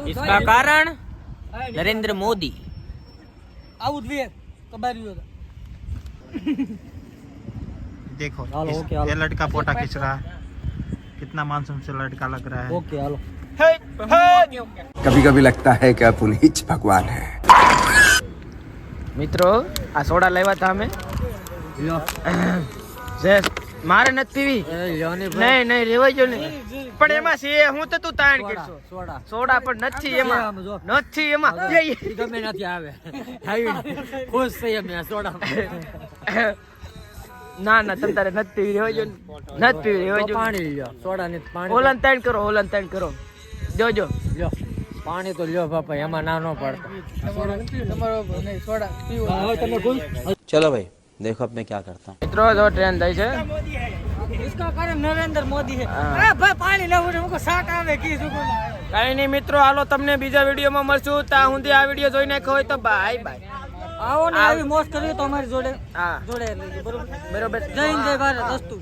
इसका कारण नरेंद्र मोदी। देखो ये लड़का फोटा खींच रहा है, कितना मासूम से लड़का लग रहा है। ओके हालो कभी कभी लगता है कि आप उन्हीं भगवान है। મિત્રો આ સોડા લાવ્યા હતા અમે મારે નથી પીવી નહીં નહીં રેવાઈ ગયો ને પણ એમાં છે હું તો તું તાણ કરશો સોડા પણ નથી એમાં ગમે નથી આવે ખુશ થઈ અમે સોડા ના ના તમ તારે નથી પીવી રેવાઈ ગયો નથી પીવી રેવાઈ ગયો પાણી લ્યો સોડા ને પાણી ઓલન તાણ કરો જોજો લ્યો પાણી તો લ્યો બાપા એમાં ના નો પડતો चलो भाई देखो अब मैं क्या करता हूँ। મિત્રો જો ટ્રેન થાય છે इसका कारण नरेंद्र मोदी है अरे भाई पानी लाવો ને મુકો સાટ આવે કી સુકો કઈ નહીં મિત્રો હાલો તમને બીજા વિડીયોમાં મળશું ત્યાં સુધી આ વિડીયો જોઈ નાખ્યો હોય તો બાય બાય આવો ને આવી મોજ કરવી તો અમારી જોડે હા જોડે બરોબર બરોબર જય હિન્દ જય ભારત અસ્તુ